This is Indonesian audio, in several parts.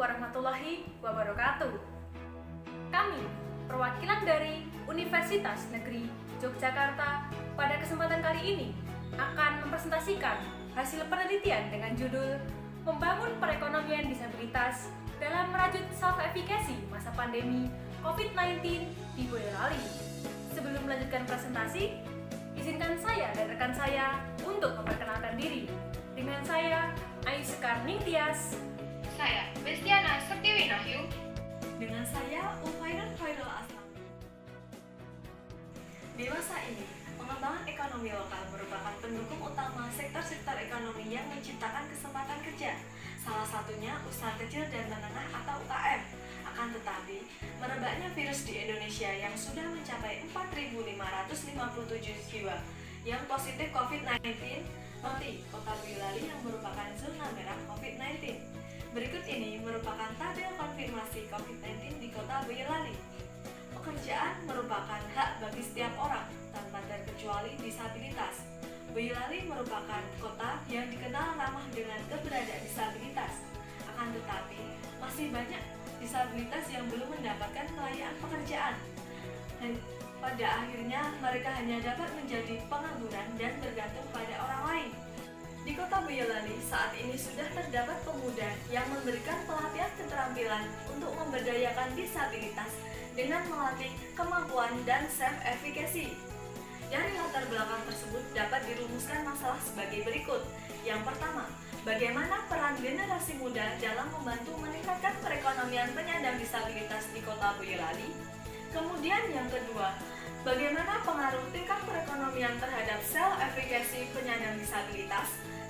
warahmatullahi wabarakatuh. Kami, perwakilan dari Universitas Negeri Yogyakarta, pada kesempatan kali ini akan mempresentasikan hasil penelitian dengan judul Membangun Perekonomian Disabilitas dalam Merajut Self-Efficacy Masa Pandemi COVID-19 di Boyolali. Sebelum melanjutkan presentasi, izinkan saya dan rekan saya untuk memperkenalkan diri. Dengan saya, Ayu Sekar Ningtyas. Saya, Bestiana Septiwi Nahyu. Dengan saya, Ufairan Khairul Aslam. Di masa ini, pengembangan ekonomi lokal merupakan pendukung utama sektor-sektor ekonomi yang menciptakan kesempatan kerja. Salah satunya usaha kecil dan menengah atau UKM. Akan tetapi, merebaknya virus di Indonesia yang sudah mencapai 4.557 jiwa yang positif COVID-19 seperti Kota Boyolali yang merupakan zona merah COVID-19. Berikut ini merupakan tabel konfirmasi COVID-19 di Kota Boyolali. Pekerjaan merupakan hak bagi setiap orang tanpa terkecuali disabilitas. Boyolali merupakan kota yang dikenal ramah dengan keberadaan disabilitas. Akan tetapi, masih banyak disabilitas yang belum mendapatkan pelayanan pekerjaan. Dan pada akhirnya mereka hanya dapat menjadi pengangguran dan bergantung pada orang lain. Di Kota Boyolali saat ini sudah terdapat pemuda yang memberikan pelatihan keterampilan untuk memberdayakan disabilitas dengan melatih kemampuan dan self-efficacy. Dari latar belakang tersebut dapat dirumuskan masalah sebagai berikut. Yang pertama, bagaimana peran generasi muda dalam membantu meningkatkan perekonomian penyandang disabilitas di Kota Boyolali? Kemudian yang kedua, bagaimana pengaruh tingkat perekonomian terhadap self-efficacy penyandang disabilitas?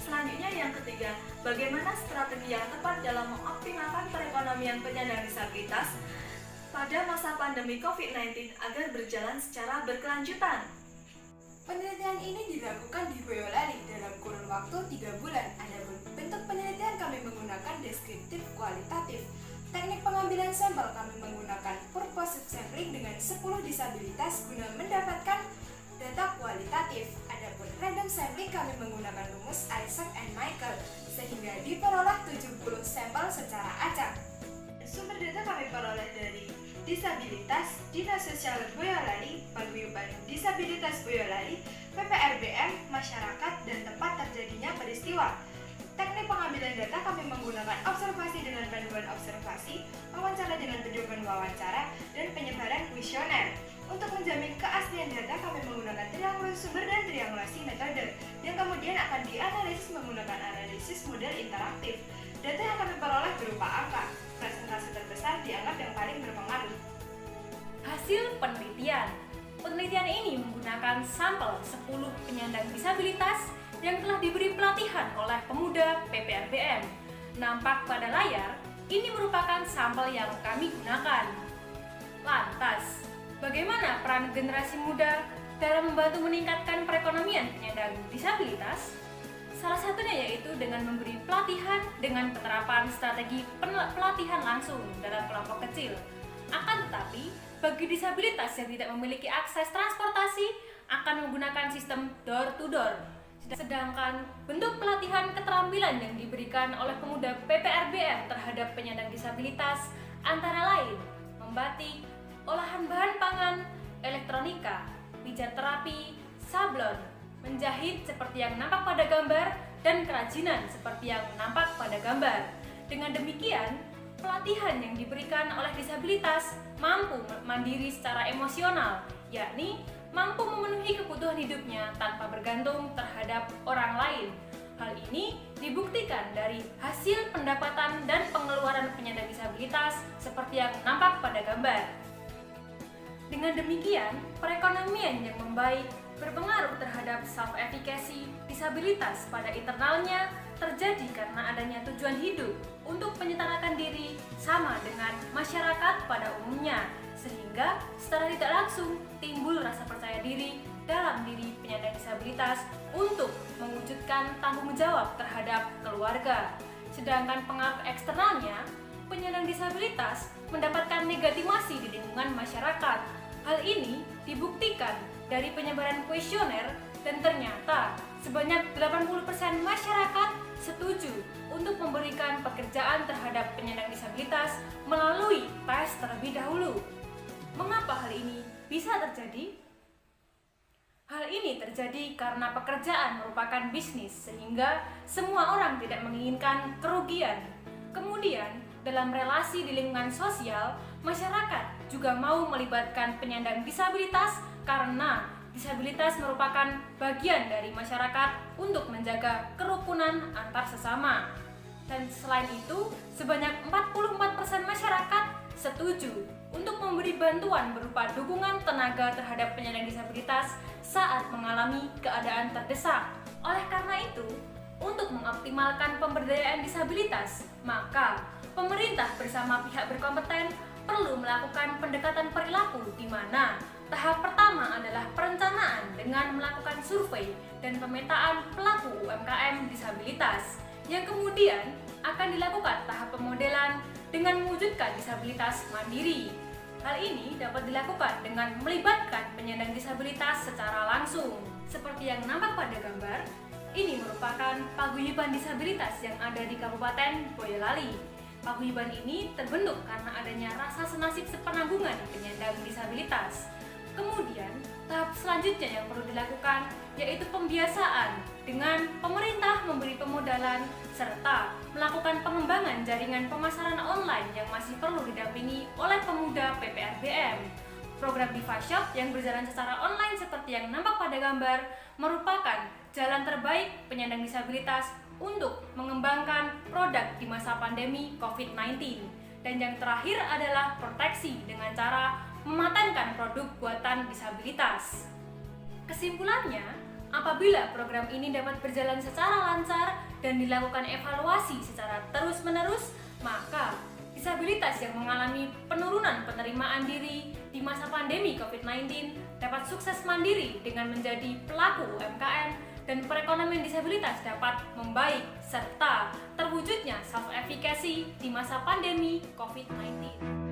Selanjutnya yang ketiga, bagaimana strategi yang tepat dalam mengoptimalkan perekonomian penyandang disabilitas pada masa pandemi COVID-19 agar berjalan secara berkelanjutan. Penelitian ini dilakukan di Boyolali dalam kurun waktu 3 bulan. Adapun bentuk penelitian kami menggunakan deskriptif kualitatif. Teknik pengambilan sampel kami menggunakan purposive sampling dengan 10 disabilitas guna mendapatkan data kualitatif. Adapun random sampling kami menggunakan rumus Isaac and Michael sehingga diperoleh 70 sampel secara acak. Sumber data kami peroleh dari Disabilitas, Dinas Sosial Boyolali, Paguyuban Disabilitas Boyolali, PPRBM, masyarakat, dan tempat terjadinya peristiwa. Teknik pengambilan data kami menggunakan observasi dengan panduan observasi, wawancara dengan pedoman wawancara, dan penyebaran kuesioner. Untuk menjamin keaslian data kami menggunakan triangulasi sumber dan triangulasi metode, yang kemudian akan dianalisis menggunakan analisis model interaktif. Data yang kami peroleh berupa angka. Presentasi terbesar dianggap yang paling berpengaruh. Hasil penelitian. Penelitian ini menggunakan sampel 10 penyandang disabilitas yang telah diberi pelatihan oleh pemuda PPRBM. Nampak pada layar, ini merupakan sampel yang kami gunakan. Lantas, bagaimana peran generasi muda dalam membantu meningkatkan perekonomian penyandang disabilitas? Salah satunya yaitu dengan memberi pelatihan dengan penerapan strategi pelatihan langsung dalam kelompok kecil. Akan tetapi, bagi disabilitas yang tidak memiliki akses transportasi akan menggunakan sistem door-to-door. Sedangkan bentuk pelatihan keterampilan yang diberikan oleh pemuda PPRBM terhadap penyandang disabilitas antara lain membatik, olahan bahan pangan, elektronika, pijat terapi, sablon, menjahit seperti yang nampak pada gambar, dan kerajinan seperti yang nampak pada gambar. Dengan demikian, pelatihan yang diberikan oleh disabilitas mampu mandiri secara emosional, yakni mampu memenuhi kebutuhan hidupnya tanpa bergantung terhadap orang lain. Hal ini dibuktikan dari hasil pendapatan dan pengeluaran penyandang disabilitas seperti yang nampak pada gambar. Dengan demikian, perekonomian yang membaik berpengaruh terhadap self-efficacy disabilitas pada internalnya terjadi karena adanya tujuan hidup untuk menyetarakan diri sama dengan masyarakat pada umumnya, sehingga secara tidak langsung timbul rasa percaya diri dalam diri penyandang disabilitas untuk mewujudkan tanggung jawab terhadap keluarga. Sedangkan pengaruh eksternalnya, penyandang disabilitas mendapatkan legitimasi di lingkungan masyarakat. Hal ini dibuktikan dari penyebaran kuesioner dan ternyata sebanyak 80% masyarakat setuju untuk memberikan pekerjaan terhadap penyandang disabilitas melalui tes terlebih dahulu. Mengapa hal ini bisa terjadi? Hal ini terjadi karena pekerjaan merupakan bisnis, sehingga semua orang tidak menginginkan kerugian. Kemudian, dalam relasi di lingkungan sosial, masyarakat juga mau melibatkan penyandang disabilitas karena disabilitas merupakan bagian dari masyarakat untuk menjaga kerukunan antar sesama. Dan selain itu, sebanyak 44% masyarakat setuju untuk memberi bantuan berupa dukungan tenaga terhadap penyandang disabilitas saat mengalami keadaan terdesak. Oleh karena itu, untuk mengoptimalkan pemberdayaan disabilitas, maka pemerintah bersama pihak berkompeten perlu melakukan pendekatan perilaku di mana tahap pertama adalah perencanaan dengan melakukan survei dan pemetaan pelaku UMKM disabilitas, yang kemudian akan dilakukan tahap pemodelan dengan mewujudkan disabilitas mandiri. Hal ini dapat dilakukan dengan melibatkan penyandang disabilitas secara langsung. Seperti yang nampak pada gambar, ini merupakan paguyuban disabilitas yang ada di Kabupaten Boyolali. Paguyuban ini terbentuk karena adanya rasa senasib sepenanggungan penyandang disabilitas. Kemudian, tahap selanjutnya yang perlu dilakukan yaitu pembiasaan dengan pemerintah memberi pemodalan serta melakukan pengembangan jaringan pemasaran online yang masih perlu didampingi oleh pemuda PPRBM. Program Diva Shop yang berjalan secara online seperti yang nampak pada gambar merupakan jalan terbaik penyandang disabilitas untuk mengembangkan produk di masa pandemi COVID-19. Dan yang terakhir adalah proteksi dengan cara mematenkan produk buatan disabilitas. Kesimpulannya, apabila program ini dapat berjalan secara lancar dan dilakukan evaluasi secara terus-menerus, maka disabilitas yang mengalami penurunan penerimaan diri di masa pandemi COVID-19 dapat sukses mandiri dengan menjadi pelaku UMKM, dan perekonomian disabilitas dapat membaik serta terwujudnya self-efficacy di masa pandemi COVID-19.